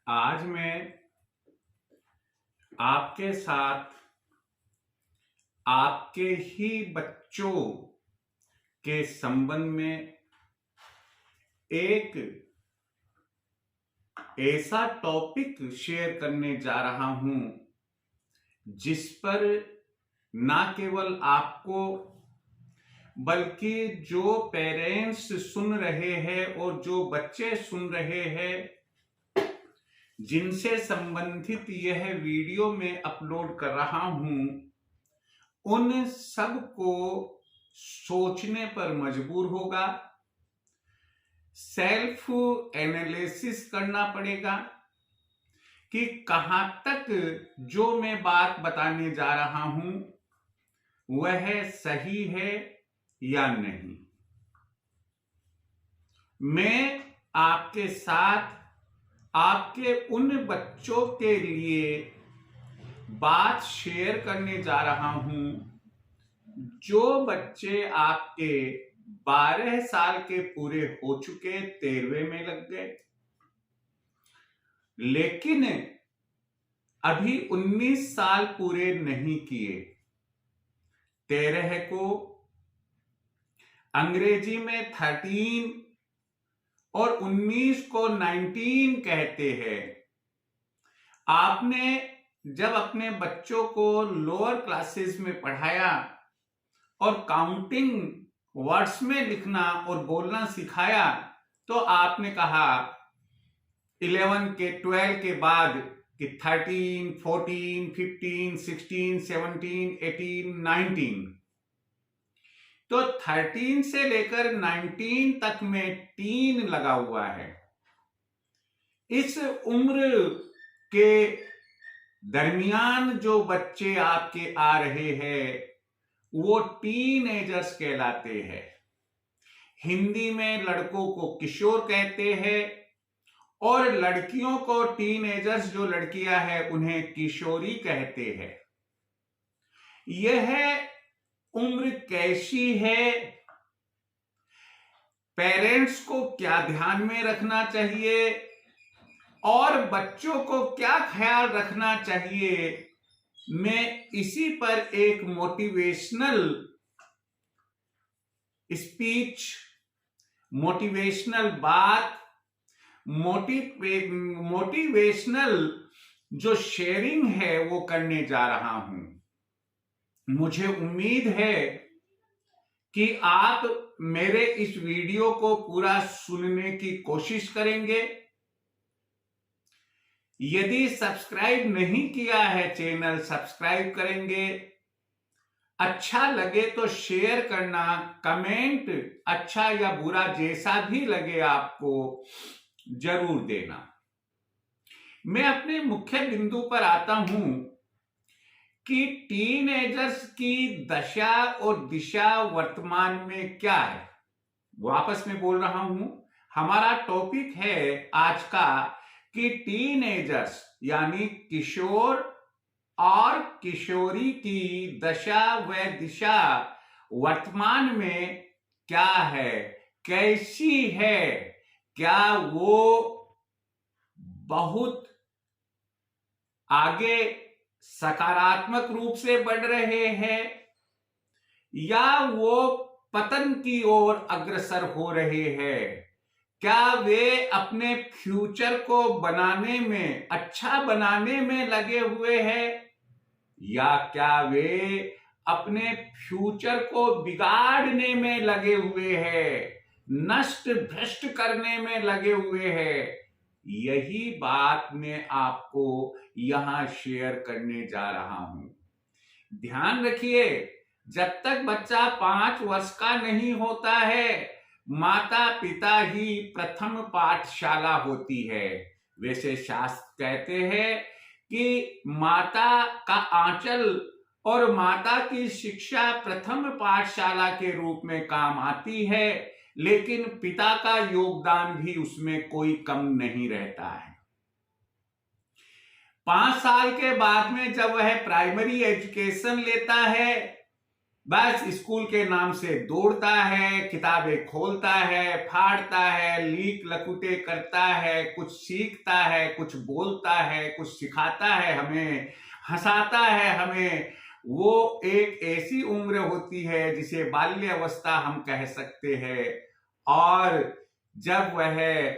आज मैं आपके साथ आपके ही बच्चों के संबंध में एक ऐसा टॉपिक शेयर करने जा रहा हूं जिस पर ना केवल आपको बल्कि जो पेरेंट्स सुन रहे हैं और जो बच्चे सुन रहे हैं जिनसे संबंधित यह वीडियो मैं अपलोड कर रहा हूं, उन सब को सोचने पर मजबूर होगा, सेल्फ एनालिसिस करना पड़ेगा कि कहां तक जो मैं बात बताने जा रहा हूं वह सही है या नहीं। मैं आपके साथ आपके उन बच्चों के लिए बात शेयर करने जा रहा हूं जो बच्चे आपके 12 साल के पूरे हो चुके, 13वें में लग गए, लेकिन अभी 19 साल पूरे नहीं किए। 13 को अंग्रेजी में 13 और 19 को 19 कहते हैं। आपने जब अपने बच्चों को लोअर क्लासेस में पढ़ाया और काउंटिंग वर्ड्स में लिखना और बोलना सिखाया तो आपने कहा 11 के 12 के बाद कि 13, 14, 15, 16, 17, 18, 19। तो 13 से लेकर 19 तक में टीन लगा हुआ है। इस उम्र के दरमियान जो बच्चे आपके आ रहे हैं वो टीनेजर्स कहलाते हैं। हिंदी में लड़कों को किशोर कहते हैं और लड़कियों को टीनेजर्स, जो लड़कियां हैं उन्हें किशोरी कहते हैं। यह उम्र कैसी है, पेरेंट्स को क्या ध्यान में रखना चाहिए और बच्चों को क्या ख्याल रखना चाहिए, मैं इसी पर एक मोटिवेशनल स्पीच, मोटिवेशनल बात, मोटिवेशनल जो शेयरिंग है वो करने जा रहा हूं। मुझे उम्मीद है कि आप मेरे इस वीडियो को पूरा सुनने की कोशिश करेंगे। यदि सब्सक्राइब नहीं किया है चैनल, सब्सक्राइब करेंगे। अच्छा लगे तो शेयर करना, कमेंट अच्छा या बुरा जैसा भी लगे आपको जरूर देना। मैं अपने मुख्य बिंदु पर आता हूं कि टीनेजर्स की दशा और दिशा वर्तमान में क्या है। वापस मैं बोल रहा हूं, हमारा टॉपिक है आज का कि टीनेजर्स यानी किशोर और किशोरी की दशा व दिशा वर्तमान में क्या है, कैसी है। क्या वो बहुत आगे सकारात्मक रूप से बढ़ रहे हैं या वो पतन की ओर अग्रसर हो रहे हैं। क्या वे अपने फ्यूचर को बनाने में, अच्छा बनाने में लगे हुए हैं या क्या वे अपने फ्यूचर को बिगाड़ने में लगे हुए हैं, नष्ट भ्रष्ट करने में लगे हुए हैं। यही बात मैं आपको यहां शेयर करने जा रहा हूं। ध्यान रखिए, जब तक बच्चा 5 वर्ष का नहीं होता है माता पिता ही प्रथम पाठशाला होती है। वैसे शास्त्र कहते हैं कि माता का आंचल और माता की शिक्षा प्रथम पाठशाला के रूप में काम आती है, लेकिन पिता का योगदान भी उसमें कोई कम नहीं रहता है। 5 साल के बाद में जब वह प्राइमरी एजुकेशन लेता है बस स्कूल के नाम से दौड़ता है, किताबें खोलता है, फाड़ता है, लीक लकुटे करता है, कुछ सीखता है, कुछ बोलता है, कुछ सिखाता है, हमें हंसाता है हमें। वो एक ऐसी उम्र होती है जिसे बाल्य अवस्था हम कह सकते हैं। और जब वह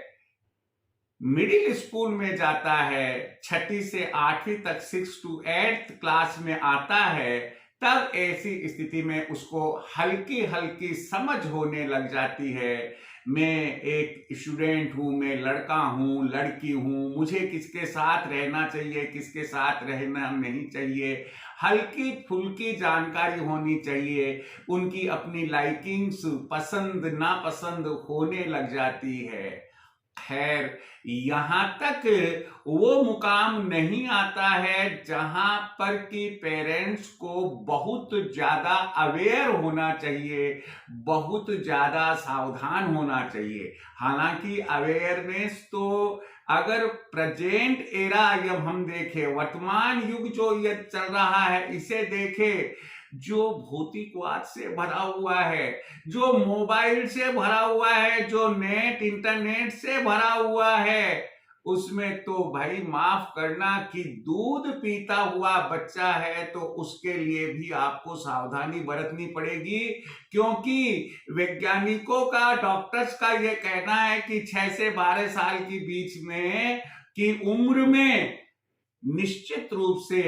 मिडिल स्कूल में जाता है, 6ठी से 8वीं तक, 6 to 8th क्लास में आता है, तब ऐसी स्थिति में उसको हल्की हल्की समझ होने लग जाती है। मैं एक स्टूडेंट हूं, मैं लड़का हूं, लड़की हूं, मुझे किसके साथ रहना चाहिए, किसके साथ रहना नहीं चाहिए, हल्की फुल्की जानकारी होनी चाहिए। उनकी अपनी लाइकिंग्स, पसंद नापसंद होने लग जाती है। खैर, यहां तक वो मुकाम नहीं आता है जहां पर कि पेरेंट्स को बहुत ज्यादा अवेयर होना चाहिए, बहुत ज्यादा सावधान होना चाहिए। हालांकि अवेयरनेस तो अगर प्रेजेंट एरा जब हम देखें, वर्तमान युग जो ये चल रहा है इसे देखें, जो भौतिकवाद से भरा हुआ है, जो मोबाइल से भरा हुआ है, जो नेट इंटरनेट से भरा हुआ है, उसमें तो भाई माफ करना कि दूध पीता हुआ बच्चा है तो उसके लिए भी आपको सावधानी बरतनी पड़ेगी। क्योंकि वैज्ञानिकों का, डॉक्टर्स का यह कहना है कि 6 से 12 साल के बीच में की उम्र में निश्चित रूप से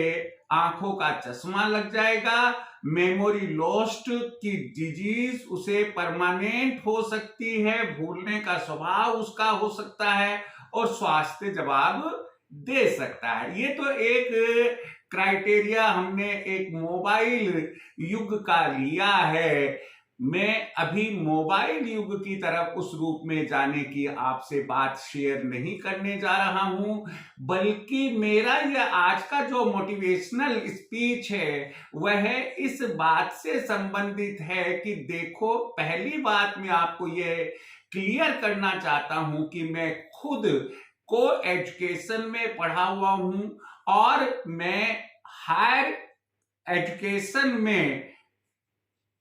आंखों का चश्मा लग जाएगा, मेमोरी लॉस्ट की डिजीज उसे परमानेंट हो सकती है, भूलने का स्वभाव उसका हो सकता है और स्वास्थ्य जवाब दे सकता है। ये तो एक क्राइटेरिया हमने एक मोबाइल युग का लिया है। मैं अभी मोबाइल युग की तरफ उस रूप में जाने की आपसे बात शेयर नहीं करने जा रहा हूं, बल्कि मेरा यह आज का जो मोटिवेशनल स्पीच है वह इस बात से संबंधित है कि देखो, पहली बात मैं आपको यह क्लियर करना चाहता हूं कि मैं खुद को एजुकेशन में पढ़ा हुआ हूं और मैं हायर एजुकेशन में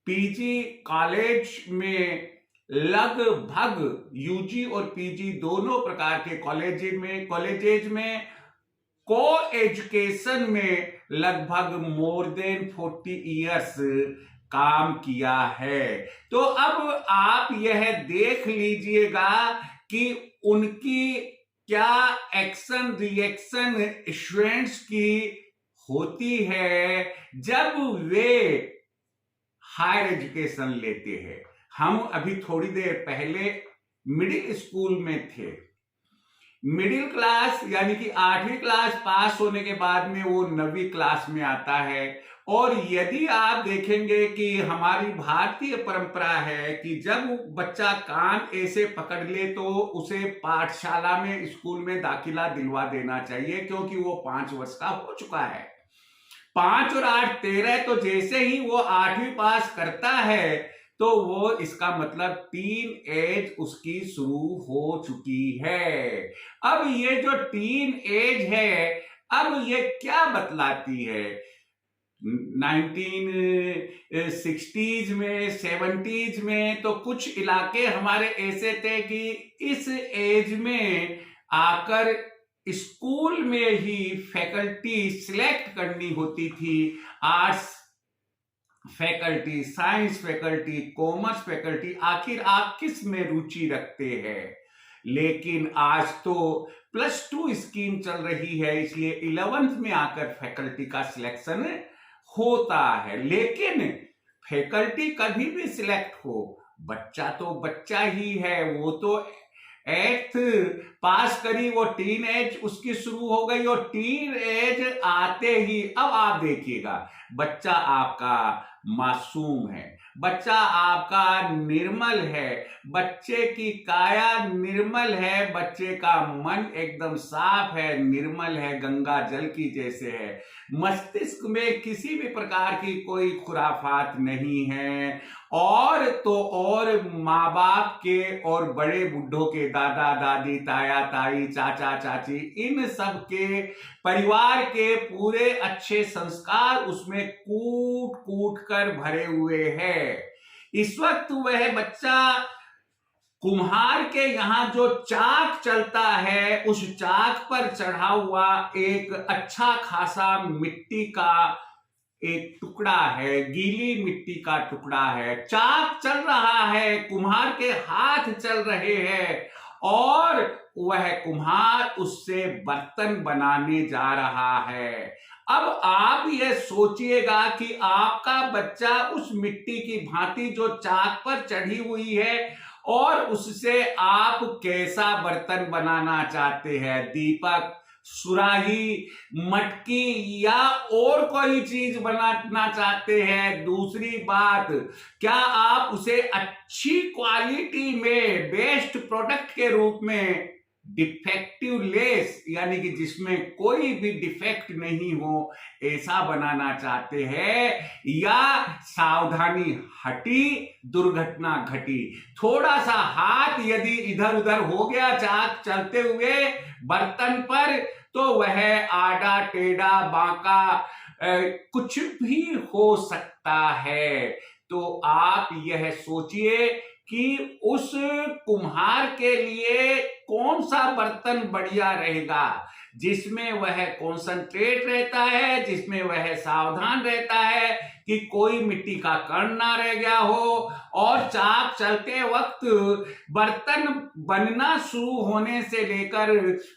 पीजी कॉलेज में लगभग यूजी और पीजी दोनों प्रकार के कॉलेजेज में को एजुकेशन में लगभग मोर देन 40 इयर्स काम किया है। तो अब आप यह देख लीजिएगा कि उनकी क्या एक्शन रिएक्शन स्टूडेंट्स की होती है जब वे हायर एजुकेशन लेते हैं। हम अभी थोड़ी देर पहले मिडिल स्कूल में थे। मिडिल क्लास यानी कि 8वीं क्लास पास होने के बाद में वो 9वीं क्लास में आता है। और यदि आप देखेंगे कि हमारी भारतीय परंपरा है कि जब बच्चा कान ऐसे पकड़ ले तो उसे पाठशाला में, स्कूल में दाखिला दिलवा देना चाहिए, क्योंकि वो 5 वर्ष का हो चुका है। 5 और 8 13, तो जैसे ही वो 8वीं पास करता है तो वो, इसका मतलब टीन एज उसकी शुरू हो चुकी है। अब ये जो टीन एज है, अब ये क्या बतलाती है? 1960s में, 70s में तो कुछ इलाके हमारे ऐसे थे कि इस एज में आकर स्कूल में ही फैकल्टी सिलेक्ट करनी होती थी। Arts faculty, science faculty, commerce faculty, आखिर आप किस में रुचि रखते हैं। लेकिन आज तो +2 स्कीम चल रही है, इसलिए 11th में आकर फैकल्टी का सिलेक्शन होता है। लेकिन फैकल्टी कभी भी सिलेक्ट हो, बच्चा तो बच्चा ही है। वो तो 8th पास करी, वो टीन एज उसकी शुरू हो गई और टीन एज आते ही अब आप देखिएगा, बच्चा आपका मासूम है, बच्चा आपका निर्मल है, बच्चे की काया निर्मल है, बच्चे का मन एकदम साफ है, निर्मल है, गंगा जल की जैसे है। मस्तिष्क में किसी भी प्रकार की कोई खुराफात नहीं है और तो और माँ बाप के और बड़े बुढ़ों के, दादा दादी, ताया ताई, चाचा चाची, इन सब के परिवार के पूरे अच्छे संस्कार उसमें कूट कूट कर भरे हुए हैं। इस वक्त वह बच्चा कुम्हार के यहाँ जो चाक चलता है, उस चाक पर चढ़ा हुआ एक अच्छा खासा मिट्टी का एक टुकड़ा है, गीली मिट्टी का टुकड़ा है। चाक चल रहा है, कुम्हार के हाथ चल रहे हैं और वह कुम्हार उससे बर्तन बनाने जा रहा है। अब आप यह सोचिएगा कि आपका बच्चा उस मिट्टी की भांति जो चाक पर चढ़ी हुई है और उससे आप कैसा बर्तन बनाना चाहते हैं? दीपक, सुराही, मटकी या और कोई चीज बनाना चाहते हैं? दूसरी बात, क्या आप उसे अच्छी क्वालिटी में बेस्ट प्रोडक्ट के रूप में डिफेक्टिव लेस, यानी कि जिसमें कोई भी डिफेक्ट नहीं हो, ऐसा बनाना चाहते हैं? या सावधानी हटी दुर्घटना घटी? थोड़ा सा हाथ यदि इधर उधर हो गया चाक चलते हुए बर्तन पर, तो वह आड़ा टेढ़ा बांका कुछ भी हो सकता है। तो आप यह सोचिए कि उस कुम्हार के लिए कौन सा बर्तन बढ़िया रहेगा, जिसमें वह कॉन्सेंट्रेट रहता है, जिसमें वह सावधान रहता है कि कोई मिट्टी का कण ना रह गया हो, और चाक चलते वक्त बर्तन बनना शुरू होने से लेकर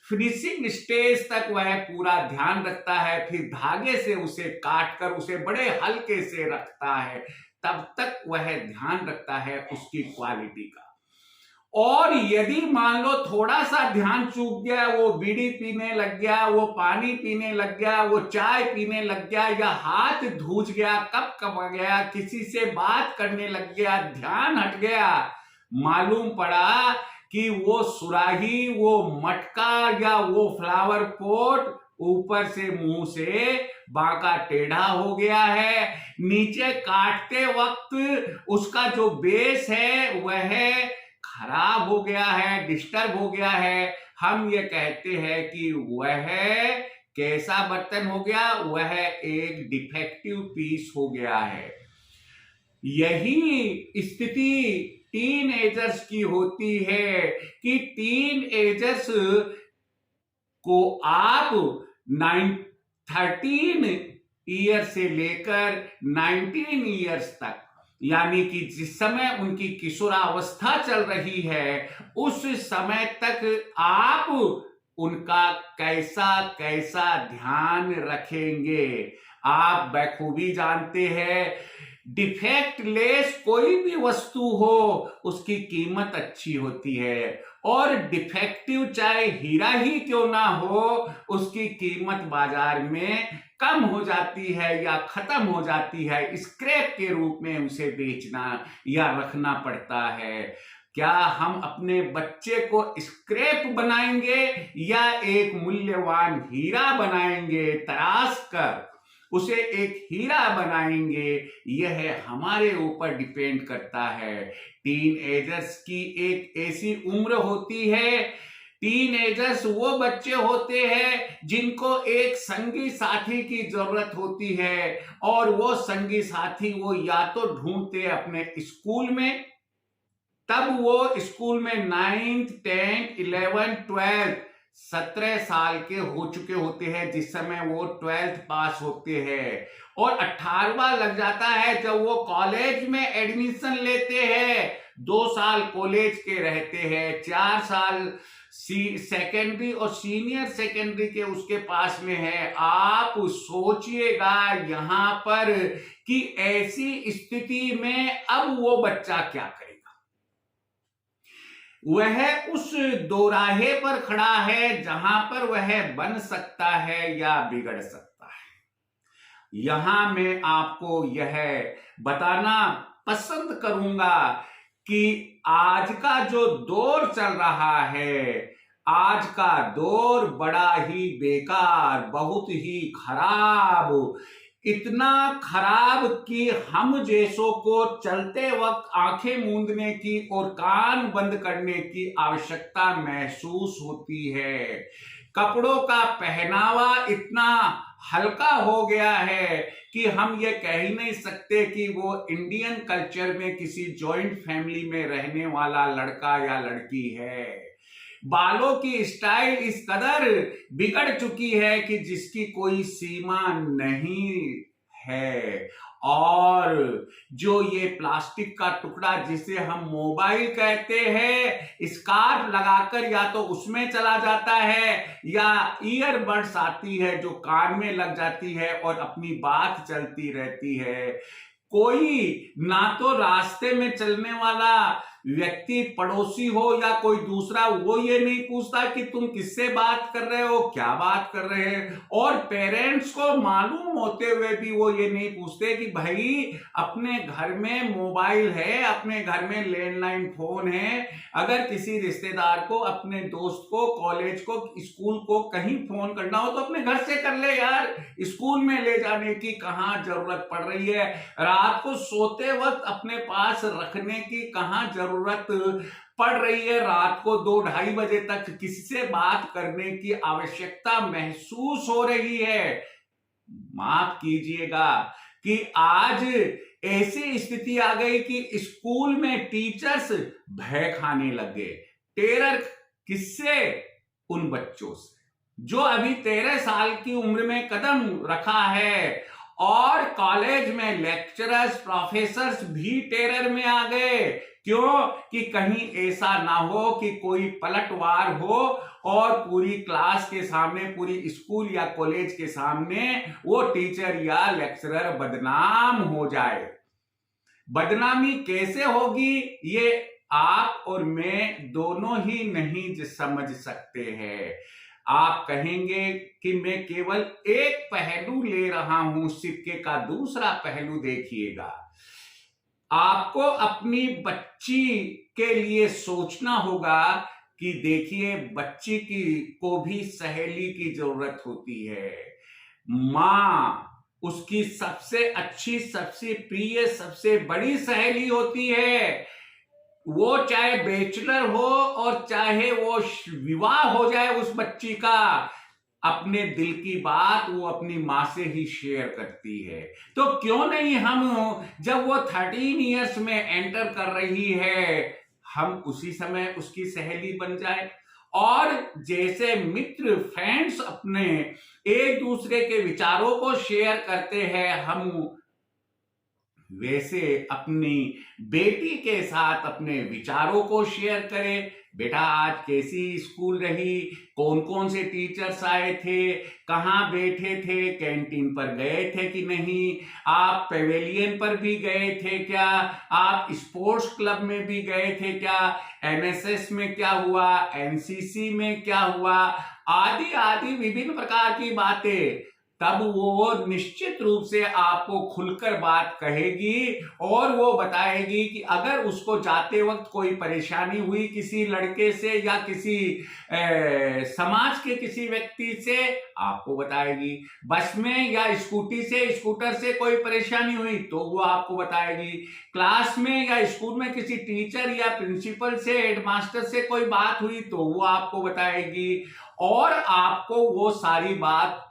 फिनिशिंग स्टेज तक वह पूरा ध्यान रखता है, फिर धागे से उसे काट कर उसे बड़े हल्के से रखता है, तब तक वह ध्यान रखता है उसकी क्वालिटी का। और यदि मान लो थोड़ा सा ध्यान चूक गया, वो बीड़ी पीने लग गया, वो पानी पीने लग गया, वो चाय पीने लग गया, या हाथ धूज गया, कप कप गया, किसी से बात करने लग गया, ध्यान हट गया, मालूम पड़ा कि वो सुराही, वो मटका या वो फ्लावर पॉट ऊपर से मुंह से बांका टेढ़ा हो गया है, नीचे काटते वक्त उसका जो बेस है वह खराब हो गया है, डिस्टर्ब हो गया है। हम ये कहते हैं कि वह कैसा बर्तन हो गया? वह एक डिफेक्टिव पीस हो गया है। यही स्थिति टीन एजर्स की होती है कि टीन एजर्स को आप 13 ईयर से लेकर 19 ईयर्स तक, यानी कि जिस समय उनकी किशोरावस्था चल रही है, उस समय तक आप उनका कैसा कैसा ध्यान रखेंगे? आप बखूबी जानते हैं, डिफेक्ट लेस कोई भी वस्तु हो उसकी कीमत अच्छी होती है, और डिफेक्टिव चाहे हीरा ही क्यों ना हो, उसकी कीमत बाजार में कम हो जाती है या खत्म हो जाती है। स्क्रैप के रूप में उसे बेचना या रखना पड़ता है। क्या हम अपने बच्चे को स्क्रैप बनाएंगे या एक मूल्यवान हीरा बनाएंगे? तराश कर उसे एक हीरा बनाएंगे, यह हमारे ऊपर डिपेंड करता है। टीन एजर्स की एक ऐसी उम्र होती है, टीन एजर्स वो बच्चे होते हैं जिनको एक संगी साथी की जरूरत होती है, और वो संगी साथी वो या तो ढूंढते अपने स्कूल में, तब वो स्कूल में 9th 10th 11th 12th 17 साल के हो चुके होते हैं जिस समय वो 12th पास होते हैं, और 18वां लग जाता है जब वो कॉलेज में एडमिशन लेते हैं। 2 साल कॉलेज के रहते हैं, 4 साल सेकेंडरी और सीनियर सेकेंडरी के उसके पास में है। आप सोचिएगा यहाँ पर कि ऐसी स्थिति में अब वो बच्चा क्या करेगा? वह उस दोराहे पर खड़ा है जहां पर वह बन सकता है या बिगड़ सकता है। यहां मैं आपको यह बताना पसंद करूंगा कि आज का जो दौर चल रहा है, आज का दौर बड़ा ही बेकार, बहुत ही खराब, इतना खराब कि हम जैसों को चलते वक्त आंखें मूंदने की और कान बंद करने की आवश्यकता महसूस होती है। कपड़ों का पहनावा इतना हल्का हो गया है कि हम ये कह ही नहीं सकते कि वो इंडियन कल्चर में किसी जॉइंट फैमिली में रहने वाला लड़का या लड़की है। बालों की स्टाइल इस कदर बिगड़ चुकी है कि जिसकी कोई सीमा नहीं है। और जो ये प्लास्टिक का टुकड़ा जिसे हम मोबाइल कहते हैं, स्कार्फ लगाकर या तो उसमें चला जाता है या ईयरबड्स आती है जो कान में लग जाती है और अपनी बात चलती रहती है। कोई ना तो रास्ते में चलने वाला व्यक्ति, पड़ोसी हो या कोई दूसरा, वो ये नहीं पूछता कि तुम किससे बात कर रहे हो, क्या बात कर रहे हैं। और पेरेंट्स को मालूम होते हुए भी वो ये नहीं पूछते कि भाई अपने घर में मोबाइल है, अपने घर में लैंडलाइन फोन है, अगर किसी रिश्तेदार को, अपने दोस्त को, कॉलेज को, स्कूल को कहीं फोन करना हो तो अपने घर से कर ले यार। स्कूल में ले जाने की कहाँ जरूरत पड़ रही है, रात को सोते वक्त अपने पास रखने की कहाँ जरूरत पड़ रही है, रात को 2-2:30 बजे तक किससे बात करने की आवश्यकता महसूस हो रही है। माफ कीजिएगा कि आज ऐसी स्थिति आ गई कि स्कूल में टीचर्स भय खाने लगे। टेरर किससे? उन बच्चों से जो अभी 13 साल की उम्र में कदम रखा है। और कॉलेज में लेक्चरर्स, प्रोफेसर्स भी टेरर में आ गए। क्यों? कि कहीं ऐसा ना हो कि कोई पलटवार हो और पूरी क्लास के सामने, पूरी स्कूल या कॉलेज के सामने वो टीचर या लेक्चरर बदनाम हो जाए। बदनामी कैसे होगी ये आप और मैं दोनों ही नहीं समझ सकते हैं। आप कहेंगे कि मैं केवल एक पहलू ले रहा हूं, सिक्के का दूसरा पहलू देखिएगा। आपको अपनी बच्ची के लिए सोचना होगा कि देखिए, बच्ची को भी सहेली की जरूरत होती है। माँ उसकी सबसे अच्छी, सबसे प्रिय, सबसे बड़ी सहेली होती है। वो चाहे बैचलर हो और चाहे वो विवाह हो जाए उस बच्ची का, अपने दिल की बात वो अपनी माँ से ही शेयर करती है। तो क्यों नहीं हम, जब वो 13 इयर्स में एंटर कर रही है, हम उसी समय उसकी सहेली बन जाए। और जैसे मित्र, फ्रेंड्स अपने एक दूसरे के विचारों को शेयर करते हैं, हम वैसे अपनी बेटी के साथ अपने विचारों को शेयर करें। बेटा आज कैसी स्कूल रही, कौन कौन से टीचर्स आए थे, कहाँ बैठे थे, कैंटीन पर गए थे कि नहीं, आप पेवेलियन पर भी गए थे क्या, आप स्पोर्ट्स क्लब में भी गए थे क्या, एनएसएस में क्या हुआ, एनसीसी में क्या हुआ, आदि आदि विभिन्न प्रकार की बातें। तब वो निश्चित रूप से आपको खुलकर बात कहेगी और वो बताएगी कि अगर उसको जाते वक्त कोई परेशानी हुई किसी लड़के से या किसी समाज के किसी व्यक्ति से, आपको बताएगी। बस में या स्कूटर से कोई परेशानी हुई तो वो आपको बताएगी। क्लास में या स्कूल में किसी टीचर या प्रिंसिपल से, हेडमास्टर से कोई बात हुई तो वो आपको बताएगी। और आपको वो सारी बात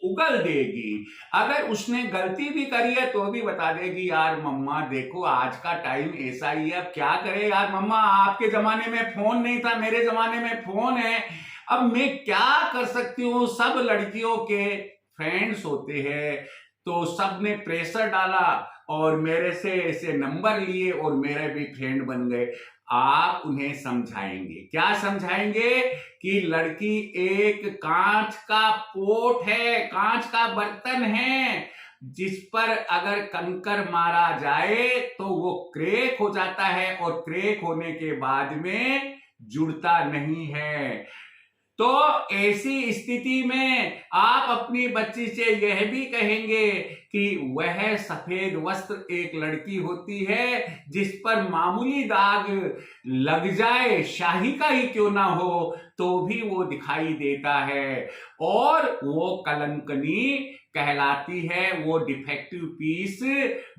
उगल देगी। अगर उसने गलती भी करी है तो भी बता देगी, यार मम्मा देखो आज का टाइम ऐसा ही है, अब क्या करे यार मम्मा, आपके जमाने में फोन नहीं था, मेरे जमाने में फोन है, अब मैं क्या कर सकती हूँ। सब लड़कियों के फ्रेंड्स होते हैं तो सब ने प्रेशर डाला और मेरे से ऐसे नंबर लिए और मेरे भी फ्रेंड बन गए। आप उन्हें समझाएंगे, क्या समझाएंगे कि लड़की एक कांच का पोट है, कांच का बर्तन है, जिस पर अगर कंकर मारा जाए तो वो क्रैक हो जाता है और क्रैक होने के बाद में जुड़ता नहीं है। तो ऐसी स्थिति में आप अपनी बच्ची से यह भी कहेंगे कि वह सफेद वस्त्र एक लड़की होती है जिस पर मामूली दाग लग जाए, शाही का ही क्यों ना हो, तो भी वो दिखाई देता है और वो कलंकनी कहलाती है, वो डिफेक्टिव पीस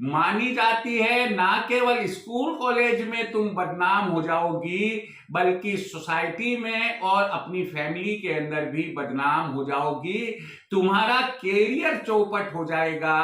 मानी जाती है। ना केवल स्कूल कॉलेज में तुम बदनाम हो जाओगी बल्कि सोसाइटी में और अपनी फैमिली के अंदर भी बदनाम हो जाओगी। तुम्हारा कैरियर चौपट हो जाएगा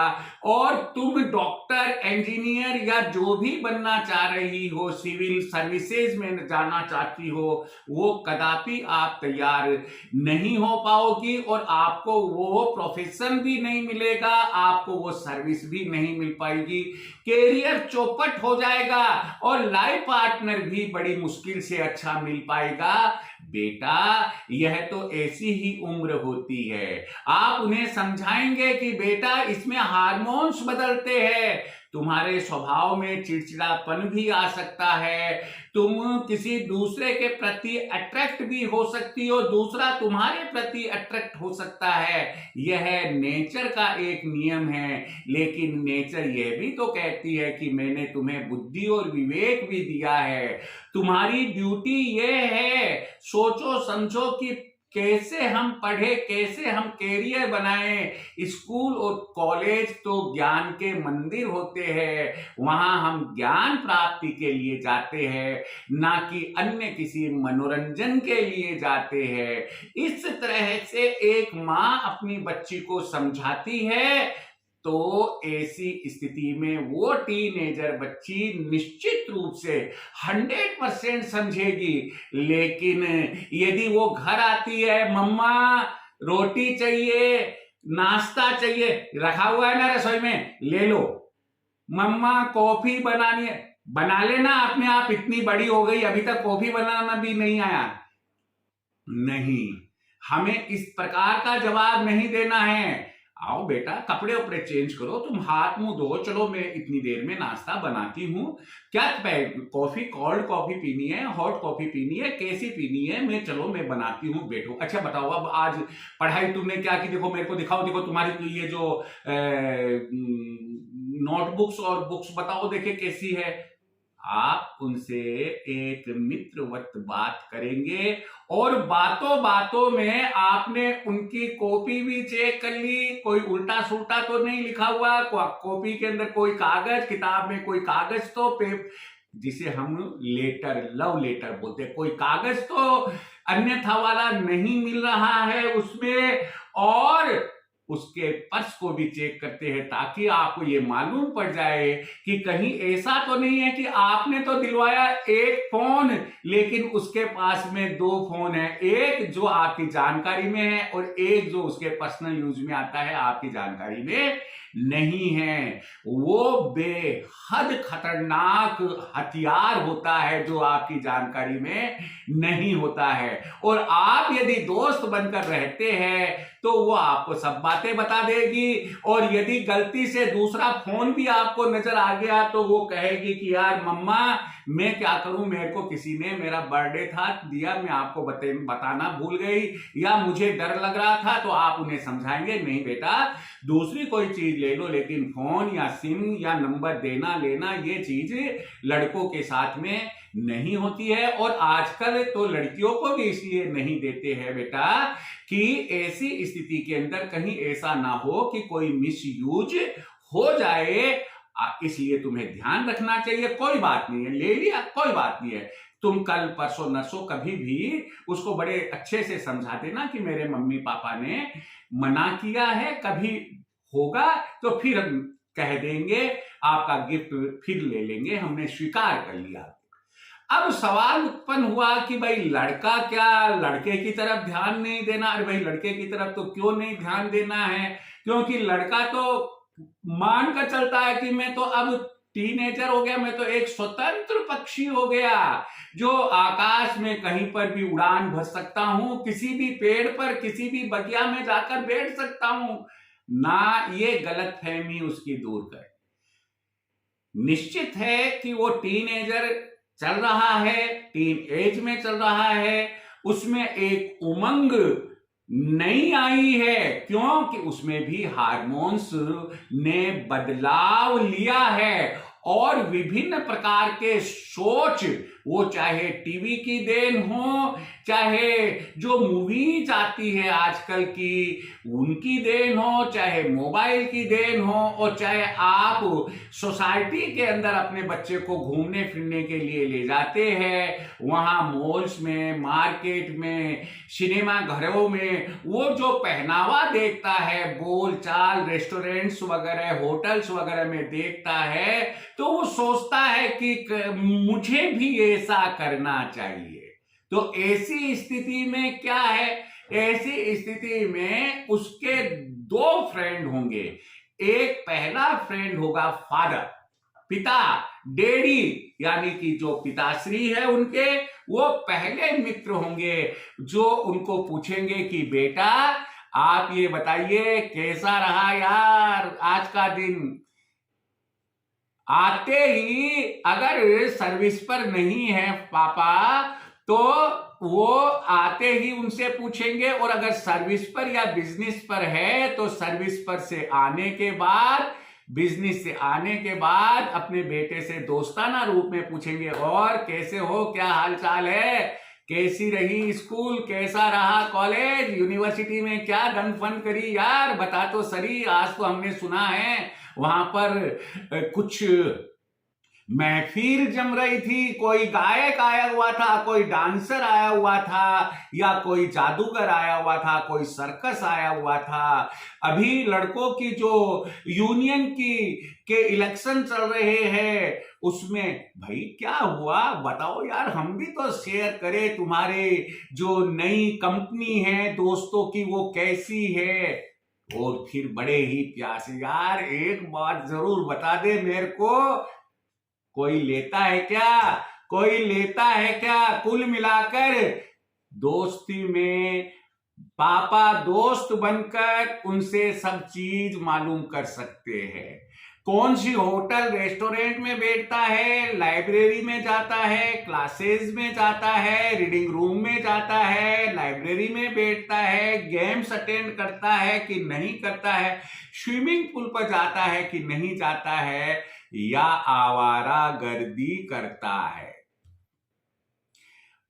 और तुम डॉक्टर, इंजीनियर या जो भी बनना चाह रही हो, सिविल सर्विसेज में जाना चाहती हो, वो कदापि आप तैयार नहीं हो पाओगी और आपको वो प्रोफेशन भी नहीं मिलेगा, आपको वो सर्विस भी नहीं मिल पाएगी। कैरियर चौपट हो जाएगा और लाइफ पार्टनर भी बड़ी मुश्किल से अच्छा मिल पाएगा। बेटा, यह तो ऐसी ही उम्र होती है। आप उन्हें समझाएंगे कि बेटा इसमें हार्मोन्स बदलते हैं, तुम्हारे स्वभाव में चिड़चिड़ापन भी आ सकता है, तुम किसी दूसरे के प्रति अट्रैक्ट भी हो सकती हो, दूसरा तुम्हारे प्रति अट्रैक्ट हो सकता है। यह नेचर का एक नियम है, लेकिन नेचर यह भी तो कहती है कि मैंने तुम्हें बुद्धि और विवेक भी दिया है। तुम्हारी ड्यूटी यह है, सोचो समझो कि कैसे हम पढ़े, कैसे हम कैरियर बनाएं। स्कूल और कॉलेज तो ज्ञान के मंदिर होते हैं, वहां हम ज्ञान प्राप्ति के लिए जाते हैं, ना कि अन्य किसी मनोरंजन के लिए जाते हैं। इस तरह से एक माँ अपनी बच्ची को समझाती है तो ऐसी स्थिति में वो टीनेजर बच्ची निश्चित रूप से 100% समझेगी। लेकिन यदि वो घर आती है, मम्मा रोटी चाहिए, नाश्ता चाहिए, रखा हुआ है ना रसोई में, ले लो, मम्मा कॉफी बनानी है, बना लेना अपने आप, इतनी बड़ी हो गई अभी तक कॉफी बनाना भी नहीं आया। नहीं, हमें इस प्रकार का जवाब नहीं देना है। आओ बेटा, कपड़े उपड़े चेंज करो, तुम हाथ मुंह धो, चलो मैं इतनी देर में नाश्ता बनाती हूँ। क्या कॉफी, कोल्ड कॉफी पीनी है, हॉट कॉफी पीनी है, कैसी पीनी है, मैं बनाती हूँ, बैठो। अच्छा बताओ, अब आज पढ़ाई तुमने क्या की, देखो मेरे को दिखाओ, देखो तुम्हारी ये जो नोटबुक्स और बुक्स बताओ, देखे कैसी है। आप उनसे एक मित्रवत बात करेंगे और बातों बातों में आपने उनकी कॉपी भी चेक कर ली, कोई उल्टा सुल्टा तो नहीं लिखा हुआ, कॉपी के अंदर कोई कागज, किताब में कोई कागज तो जिसे हम लेटर, लव लेटर बोलते हैं, कोई कागज तो अन्यथा वाला नहीं मिल रहा है उसमें, और उसके पर्स को भी चेक करते हैं ताकि आपको ये मालूम पड़ जाए कि कहीं ऐसा तो नहीं है कि आपने तो दिलवाया एक फोन लेकिन उसके पास में 2 फोन है, एक जो आपकी जानकारी में है और एक जो उसके पर्सनल यूज में आता है, आपकी जानकारी में नहीं है। वो बेहद खतरनाक हथियार होता है जो आपकी जानकारी में नहीं होता है, और आप यदि दोस्त बनकर रहते हैं तो वो आपको सब बातें बता देगी, और यदि गलती से दूसरा फोन भी आपको नजर आ गया तो वो कहेगी कि यार मम्मा मैं क्या करूं, मेरे को किसी ने, मेरा बर्थडे था दिया, मैं आपको बताना भूल गई, या मुझे डर लग रहा था। तो आप उन्हें समझाएंगे नहीं बेटा, दूसरी कोई चीज ले लो, लेकिन फोन या सिम या नंबर देना लेना ये चीज लड़कों के साथ में नहीं होती है। और आजकल तो लड़कियों को भी इसलिए नहीं देते हैं बेटा कि ऐसी स्थिति के अंदर कहीं ऐसा ना हो कि कोई मिसयूज हो जाए, इसलिए तुम्हें ध्यान रखना चाहिए। कोई बात नहीं है, ले लिया, कोई बात नहीं है, तुम कल परसों नरसों कभी भी उसको बड़े अच्छे से समझा देना कि मेरे मम्मी पापा ने मना किया है, कभी होगा तो फिर हम कह देंगे, आपका गिफ्ट फिर ले लेंगे, हमने स्वीकार कर लिया। अब सवाल उत्पन्न हुआ कि भाई लड़का क्या लड़के की तरफ ध्यान नहीं देना? अरे भाई लड़के की तरफ तो क्यों नहीं ध्यान देना है, क्योंकि लड़का तो मान कर चलता है कि मैं तो अब टीनेजर हो गया, मैं तो एक स्वतंत्र पक्षी हो गया जो आकाश में कहीं पर भी उड़ान भर सकता हूं, किसी भी पेड़ पर, किसी भी बगिया में जाकर बैठ सकता हूं ना। ये गलतफहमी उसकी दूर कर। निश्चित है कि वो टीनेजर चल रहा है, टीन एज में चल रहा है, उसमें एक उमंग नहीं आई है, क्योंकि उसमें भी हार्मोन्स ने बदलाव लिया है और विभिन्न प्रकार के सोच वो चाहे टीवी की देन हो, चाहे जो मूवीज आती है आजकल की उनकी देन हो, चाहे मोबाइल की देन हो, और चाहे आप सोसाइटी के अंदर अपने बच्चे को घूमने फिरने के लिए ले जाते हैं, वहां मॉल्स में, मार्केट में, सिनेमा घरों में वो जो पहनावा देखता है, बोल चाल रेस्टोरेंट्स वगैरह, होटल्स वगैरह में देखता है, तो वो सोचता है कि मुझे भी ऐसा करना चाहिए। तो ऐसी स्थिति में क्या है, ऐसी स्थिति में उसके दो फ्रेंड होंगे। एक पहला फ्रेंड होगा फादर, पिता, डैडी, यानी कि जो पिताश्री है उनके, वो पहले मित्र होंगे जो उनको पूछेंगे कि बेटा आप ये बताइए कैसा रहा यार आज का दिन। आते ही अगर सर्विस पर नहीं है पापा तो वो आते ही उनसे पूछेंगे, और अगर सर्विस पर या बिजनेस पर है तो सर्विस पर से आने के बाद, बिजनेस से आने के बाद अपने बेटे से दोस्ताना रूप में पूछेंगे, और कैसे हो, क्या हालचाल है, कैसी रही स्कूल, कैसा रहा कॉलेज, यूनिवर्सिटी में क्या दन फन करी यार, बता तो सही, आज तो हमने सुना है वहां पर कुछ महफिल जम रही थी, कोई गायक आया हुआ था, कोई डांसर आया हुआ था, या कोई जादूगर आया हुआ था, कोई सर्कस आया हुआ था। अभी लड़कों की जो यूनियन की के इलेक्शन चल रहे हैं उसमें भाई क्या हुआ बताओ यार, हम भी तो शेयर करें, तुम्हारे जो नई कंपनी है दोस्तों की वो कैसी है। और फिर बड़े ही प्यासे, यार एक बात जरूर बता दे मेरे को, कोई लेता है क्या, कोई लेता है क्या। कुल मिलाकर दोस्ती में पापा दोस्त बनकर उनसे सब चीज मालूम कर सकते हैं। कौन सी होटल रेस्टोरेंट में बैठता है, लाइब्रेरी में जाता है, क्लासेस में जाता है, रीडिंग रूम में जाता है, लाइब्रेरी में बैठता है, गेम्स अटेंड करता है कि नहीं करता है, स्विमिंग पूल पर जाता है कि नहीं जाता है, या आवारा गर्दी करता है।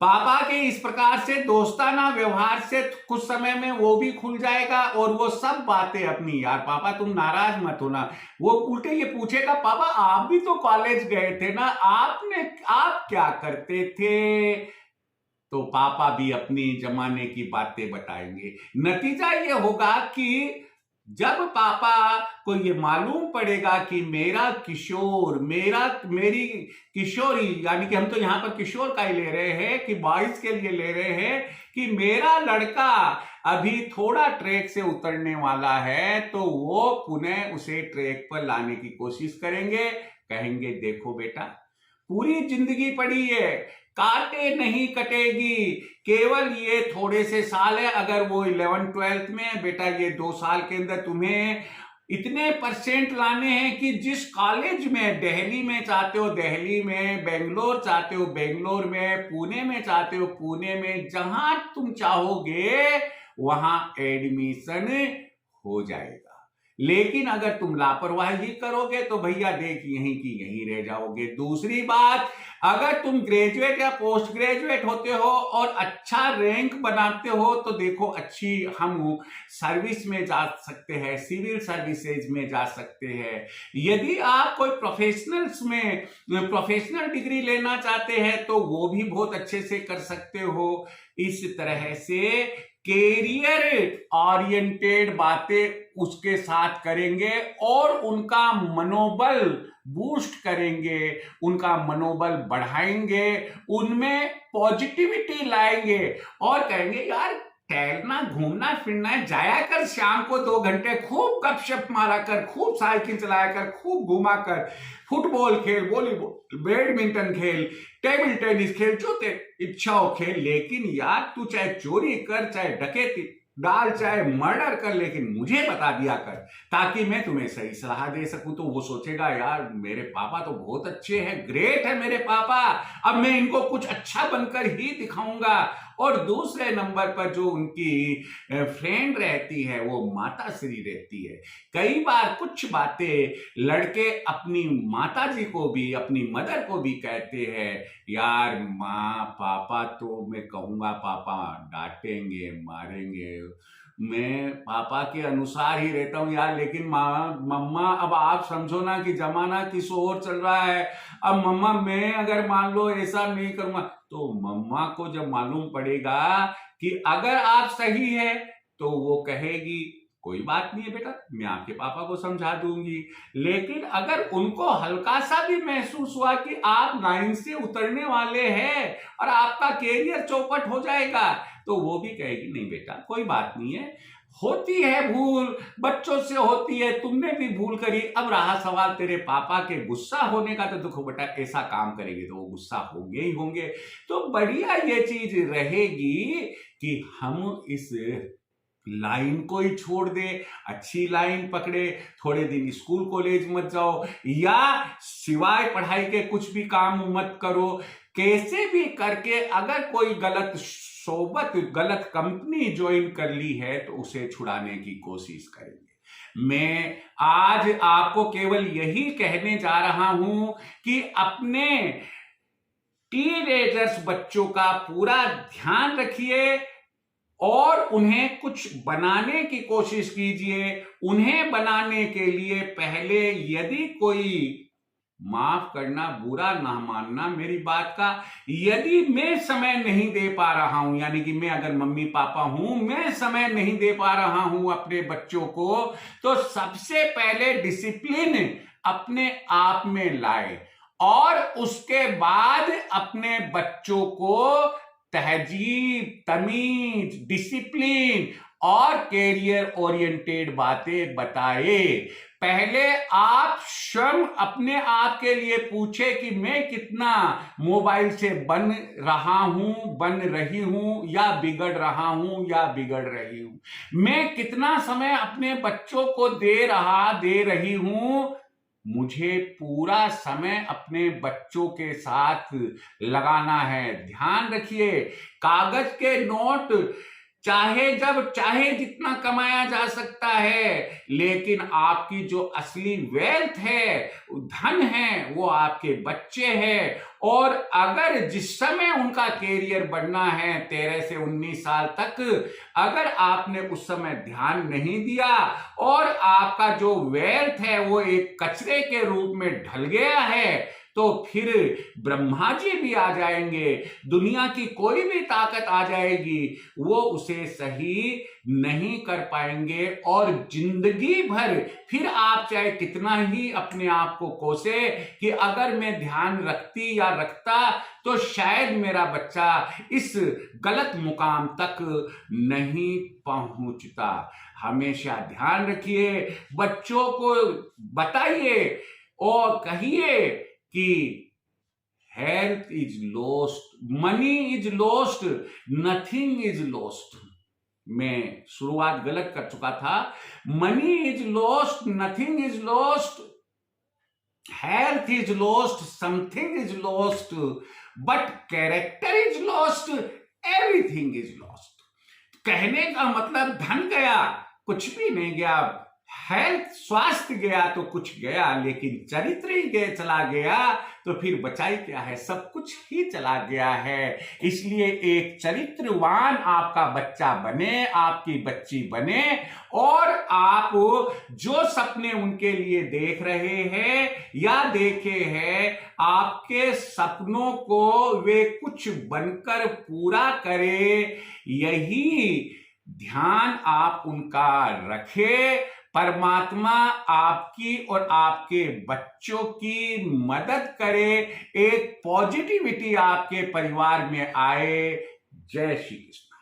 पापा के इस प्रकार से दोस्ताना व्यवहार से कुछ समय में वो भी खुल जाएगा, और वो सब बातें अपनी, यार पापा तुम नाराज मत होना, वो उल्टे ये पूछेगा पापा आप भी तो कॉलेज गए थे ना, आप क्या करते थे, तो पापा भी अपनी जमाने की बातें बताएंगे। नतीजा ये होगा कि जब पापा को ये मालूम पड़ेगा कि मेरा किशोर, मेरी किशोरी, यानी कि हम तो यहां पर किशोर का ही ले रहे हैं कि बॉयज के लिए ले रहे हैं, कि मेरा लड़का अभी थोड़ा ट्रैक से उतरने वाला है, तो वो पुनः उसे ट्रैक पर लाने की कोशिश करेंगे। कहेंगे देखो बेटा पूरी जिंदगी पड़ी है, काटे नहीं कटेगी, केवल ये थोड़े से साल है, अगर वो 11th-12th में, बेटा ये 2 साल के अंदर तुम्हें इतने परसेंट लाने हैं कि जिस कॉलेज में, दिल्ली में चाहते हो दिल्ली में, बेंगलोर चाहते हो बेंगलोर में, पुणे में चाहते हो पुणे में, जहां तुम चाहोगे वहां एडमिशन हो जाएगा। लेकिन अगर तुम लापरवाही करोगे तो भैया देख यहीं की यहीं रह जाओगे। दूसरी बात, अगर तुम ग्रेजुएट या पोस्ट ग्रेजुएट होते हो और अच्छा रैंक बनाते हो तो देखो अच्छी हम सर्विस में जा सकते हैं, सिविल सर्विसेज में जा सकते हैं। यदि आप कोई प्रोफेशनल्स में प्रोफेशनल डिग्री लेना चाहते हैं तो वो भी बहुत अच्छे से कर सकते हो। इस तरह से कैरियर ओरिएंटेड बातें उसके साथ करेंगे और उनका मनोबल बूस्ट करेंगे, उनका मनोबल बढ़ाएंगे, उनमें पॉजिटिविटी लाएंगे और कहेंगे यार टहलना घूमना फिरना है, जाया कर शाम को 2 घंटे, खूब गपशप मारा कर, खूब साइकिल चलाया कर, खूब घुमा कर, फुटबॉल खेल, वॉलीबॉल, बैडमिंटन खेल, टेबल टेनिस खेल, जो तेरी इच्छा हो खेल। लेकिन यार तू चाहे चोरी कर, चाहे डकैती डाल, चाहे मर्डर कर, लेकिन मुझे बता दिया कर ताकि मैं तुम्हें सही सलाह दे सकूं। तो वो सोचेगा यार मेरे पापा तो बहुत अच्छे हैं, ग्रेट है मेरे पापा, अब मैं इनको कुछ अच्छा बनकर ही दिखाऊंगा और दूसरे नंबर पर जो उनकी फ्रेंड रहती है वो माता श्री रहती है। कई बार कुछ बातें लड़के अपनी माता जी को भी, अपनी मदर को भी कहते हैं, यार माँ पापा तो मैं कहूंगा पापा डांटेंगे मारेंगे, मैं पापा के अनुसार ही रहता हूँ यार, लेकिन माँ मम्मा अब आप समझो ना कि जमाना किस ओर चल रहा है, अब मम्मा मैं अगर मान लो ऐसा नहीं करूंगा, तो मम्मा को जब मालूम पड़ेगा कि अगर आप सही है तो वो कहेगी कोई बात नहीं है बेटा, मैं आपके पापा को समझा दूंगी। लेकिन अगर उनको हल्का सा भी महसूस हुआ कि आप लाइन से उतरने वाले हैं और आपका कैरियर चौपट हो जाएगा, तो वो भी कहेगी नहीं बेटा कोई बात नहीं है, होती है भूल, बच्चों से होती है, तुमने भी भूल करी, अब रहा सवाल तेरे पापा के गुस्सा होने का, तो देखो बेटा ऐसा काम करेंगे तो वो गुस्सा होंगे ही होंगे। तो बढ़िया ये चीज रहेगी कि हम इस लाइन को ही छोड़ दे, अच्छी लाइन पकड़े, थोड़े दिन स्कूल कॉलेज मत जाओ, या सिवाय पढ़ाई के कुछ भी काम मत करो, कैसे भी करके अगर कोई गलत सोबत, गलत कंपनी ज्वाइन कर ली है तो उसे छुड़ाने की कोशिश करेंगे। मैं आज आपको केवल यही कहने जा रहा हूं कि अपने टीनेजर्स बच्चों का पूरा ध्यान रखिए और उन्हें कुछ बनाने की कोशिश कीजिए। उन्हें बनाने के लिए पहले यदि कोई, माफ करना बुरा ना मानना मेरी बात का, यदि मैं समय नहीं दे पा रहा हूं, यानी कि मैं अगर मम्मी पापा हूं, मैं समय नहीं दे पा रहा हूं अपने बच्चों को, तो सबसे पहले डिसिप्लिन अपने आप में लाए और उसके बाद अपने बच्चों को तहजीब, तमीज, डिसिप्लिन और कैरियर ओरिएंटेड बातें बताए। पहले आप स्वयं अपने आप के लिए पूछे कि मैं कितना मोबाइल से बन रहा हूं, बन रही हूं, या बिगड़ रहा हूं या बिगड़ रही हूं। मैं कितना समय अपने बच्चों को दे रही हूं। मुझे पूरा समय अपने बच्चों के साथ लगाना है। ध्यान रखिए, कागज के नोट चाहे जब चाहे जितना कमाया जा सकता है, लेकिन आपकी जो असली वेल्थ है, धन है, वो आपके बच्चे हैं। और अगर जिस समय उनका कैरियर बढ़ना है 13 से 19 साल तक, अगर आपने उस समय ध्यान नहीं दिया और आपका जो वेल्थ है वो एक कचरे के रूप में ढल गया है, तो फिर ब्रह्मा जी भी आ जाएंगे, दुनिया की कोई भी ताकत आ जाएगी, वो उसे सही नहीं कर पाएंगे। और जिंदगी भर फिर आप चाहे कितना ही अपने आप को कोसे कि अगर मैं ध्यान रखती या रखता तो शायद मेरा बच्चा इस गलत मुकाम तक नहीं पहुंचता। हमेशा ध्यान रखिए, बच्चों को बताइए और कहिए कि health is lost, money is lost, nothing is lost. मैं शुरुआत गलत कर चुका था। Money is lost, nothing is lost, health is lost, something is lost, but character is lost, everything is lost. कहने का मतलब धन गया, कुछ भी नहीं गया, हेल्थ, स्वास्थ्य गया तो कुछ गया, लेकिन चरित्र ही चला गया तो फिर बचाई क्या है, सब कुछ ही चला गया है। इसलिए एक चरित्रवान आपका बच्चा बने, आपकी बच्ची बने, और आप जो सपने उनके लिए देख रहे हैं या देखे हैं, आपके सपनों को वे कुछ बनकर पूरा करे, यही ध्यान आप उनका रखें। परमात्मा आपकी और आपके बच्चों की मदद करे, एक पॉजिटिविटी आपके परिवार में आए। जय श्री कृष्ण।